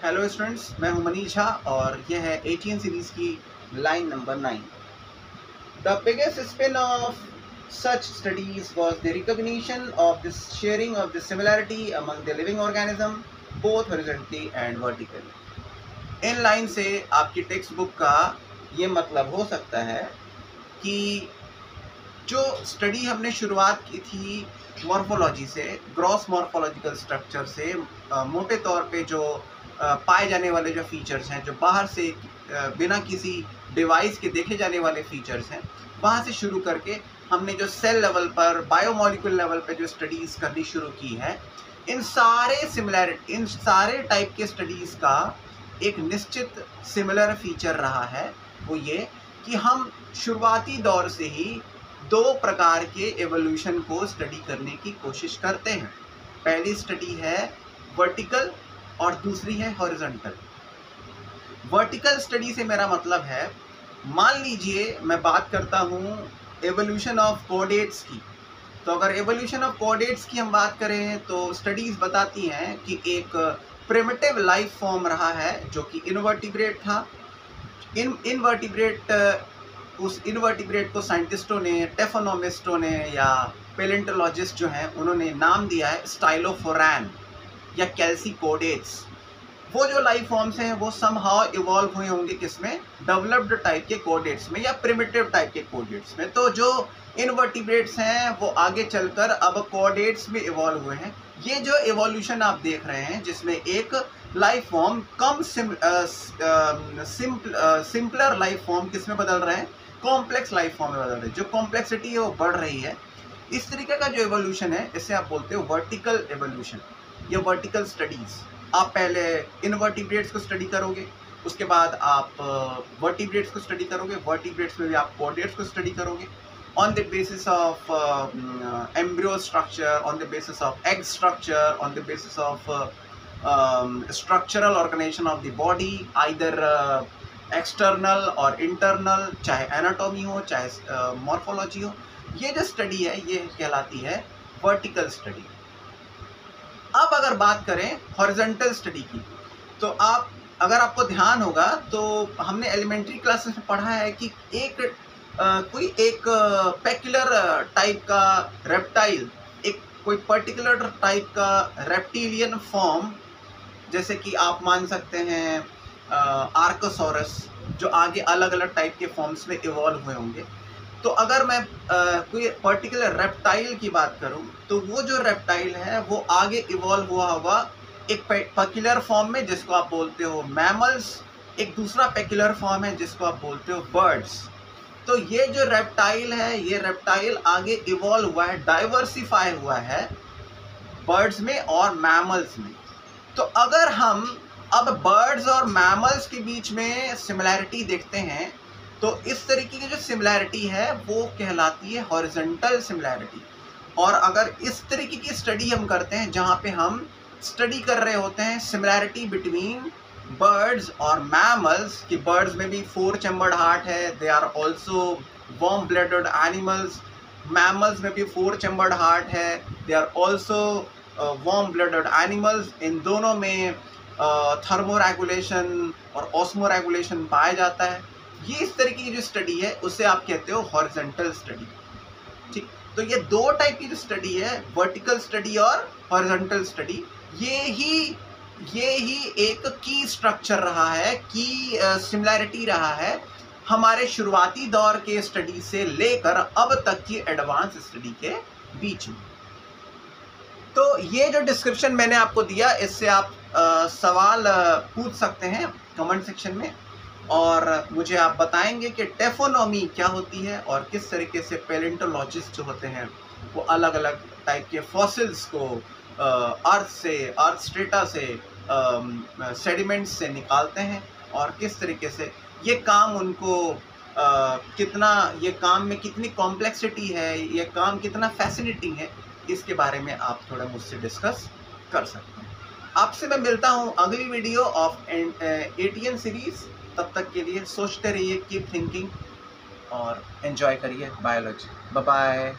Hello students, मैं हूं मनीष झा और यह है 18 सीरीज की line number 9। The biggest spin off such studies was the recognition of this sharing of the similarity among the living organism both horizontally and vertically। In line से आपकी text book का ये मतलब हो सकता है कि जो स्टडी हमने शुरुआत की थी मॉर्फोलॉजी से, ग्रॉस मॉर्फोलॉजिकल स्ट्रक्चर से, मोटे तौर पे जो पाए जाने वाले जो फीचर्स हैं, जो बाहर से बिना किसी डिवाइस के देखे जाने वाले फीचर्स हैं, वहाँ से शुरू करके हमने जो सेल लेवल पर, बायोमोलिक्यूल लेवल पे जो स्टडीज़ करनी शुरू की है, इन सारे टाइप के स्टडीज़ का एक निश्चित सिमिलर फीचर रहा है। वो ये कि हम शुरुआती दौर से ही दो प्रकार के एवोल्यूशन को स्टडी करने की कोशिश करते हैं। पहली स्टडी है वर्टिकल और दूसरी है हॉरिजॉन्टल। वर्टिकल स्टडी से मेरा मतलब है, मान लीजिए मैं बात करता हूँ एवोल्यूशन ऑफ कोऑर्डिनेट्स की, तो अगर एवोल्यूशन ऑफ कोऑर्डिनेट्स की हम बात करें तो स्टडीज़ बताती हैं कि एक प्रिमिटिव लाइफ फॉर्म रहा है जो कि इनवर्टिब्रेट था। उस इनवर्टिब्रेट को साइंटिस्टों ने, टेफोनोमिस्टों ने या पेलेंटोलॉजिस्ट जो हैं उन्होंने नाम दिया है स्टाइलोफोरैन या कैल्सीकोडेट्स। वो जो लाइफ फॉर्म्स हैं वो समहाउ इवॉल्व हुए होंगे किसमें, डेवलप्ड टाइप के कोऑर्डिनेट्स में या प्रिमिटिव टाइप के कोऑर्डिनेट्स में। तो जो इनवर्टिब्रेट्स हैं वो आगे चलकर अब कोऑर्डिनेट्स में इवॉल्व हुए हैं। ये जो इवोल्यूशन आप देख रहे हैं जिसमें एक लाइफ फॉर्म कम सिंपलर लाइफ फॉर्म किस में बदल रहे हैं, कॉम्प्लेक्स लाइफ फॉर्म में बदल रहे हैं। जो कॉम्प्लेक्सिटी है वो बढ़ रही है। इस तरीके का जो एवोल्यूशन है इसे आप बोलते हो वर्टिकल एवोल्यूशन या वर्टिकल स्टडीज़। आप पहले इनवर्टिब्रेट्स को स्टडी करोगे, उसके बाद आप वर्टिब्रेट्स को स्टडी करोगे, वर्टिब्रेट्स में भी आप कोऑर्डिनेट्स को स्टडी करोगे on the basis of embryo structure, on the basis of egg structure, on the basis of structural organization of the body, either external or internal, चाहे anatomy हो चाहे morphology हो। ये जो स्टडी है ये कहलाती है वर्टिकल स्टडी। अब अगर बात करें हॉरिजॉन्टल स्टडी की, तो अगर आपको ध्यान होगा तो हमने एलिमेंट्री क्लासेस में पढ़ा है कि कोई एक पेक्युलर टाइप का रेप्टाइल, एक कोई पर्टिकुलर टाइप का रेप्टिलियन फॉर्म, जैसे कि आप मान सकते हैं आर्कोसोरस, जो आगे अलग अलग टाइप के फॉर्म्स में इवॉल्व हुए होंगे। तो अगर मैं कोई पर्टिकुलर रेप्टाइल की बात करूं तो वो जो रेप्टाइल है वो आगे इवॉल्व हुआ होगा एक पेक्युलर फॉर्म में जिसको आप बोलते हो मैमल्स, एक दूसरा पेक्युलर फॉर्म है जिसको आप बोलते हो बर्ड्स। तो ये जो रेप्टाइल है, ये रेप्टाइल आगे इवॉल्व हुआ है, डाइवर्सिफाई हुआ है बर्ड्स में और मैमल्स में। तो अगर हम अब बर्ड्स और मैमल्स के बीच में सिमिलैरिटी देखते हैं तो इस तरीके की जो सिमिलैरिटी है वो कहलाती है हॉरिजॉन्टल सिमिलैरिटी। और अगर इस तरीके की स्टडी हम करते हैं जहाँ पे हम स्टडी कर रहे होते हैं सिमिलैरिटी बिटवीन बर्ड्स और मैमल्स, कि बर्ड्स में भी 4 चैम्बर्ड हार्ट है, they are also warm blooded animals. Mammals में भी 4 चैम्बर्ड हार्ट है, they are also warm blooded animals. इन दोनों में थर्मोरेगुलेशन और ऑस्मोरेगुलेशन पाया जाता है। ये इस तरीके की जो स्टडी है उसे आप कहते हो हॉरिजॉन्टल स्टडी। ठीक, तो ये दो टाइप की जो स्टडी है, वर्टिकल स्टडी और हॉरिजॉन्टल स्टडी, ये ही एक की स्ट्रक्चर रहा है, की सिमिलैरिटी रहा है हमारे शुरुआती दौर के स्टडी से लेकर अब तक की एडवांस स्टडी के बीच में। तो ये जो डिस्क्रिप्शन मैंने आपको दिया, इससे आप सवाल पूछ सकते हैं कमेंट सेक्शन में, और मुझे आप बताएंगे कि टेफोनोमी क्या होती है और किस तरीके से पेलेंटोलॉजिस्ट जो होते हैं वो अलग अलग टाइप के फॉसिल्स को अर्थ स्ट्रेटा से, सेडिमेंट्स से निकालते हैं, और किस तरीके से ये काम उनको ये काम में कितनी कॉम्प्लेक्सिटी है, ये काम कितना फैसिनेटिंग है, इसके बारे में आप थोड़ा मुझसे डिस्कस कर सकते हैं। आपसे मैं मिलता हूँ अगली वीडियो ऑफ 18 सीरीज। तब तक के लिए सोचते रहिए, कीप थिंकिंग और एंजॉय करिए बायोलॉजी। Bye bye.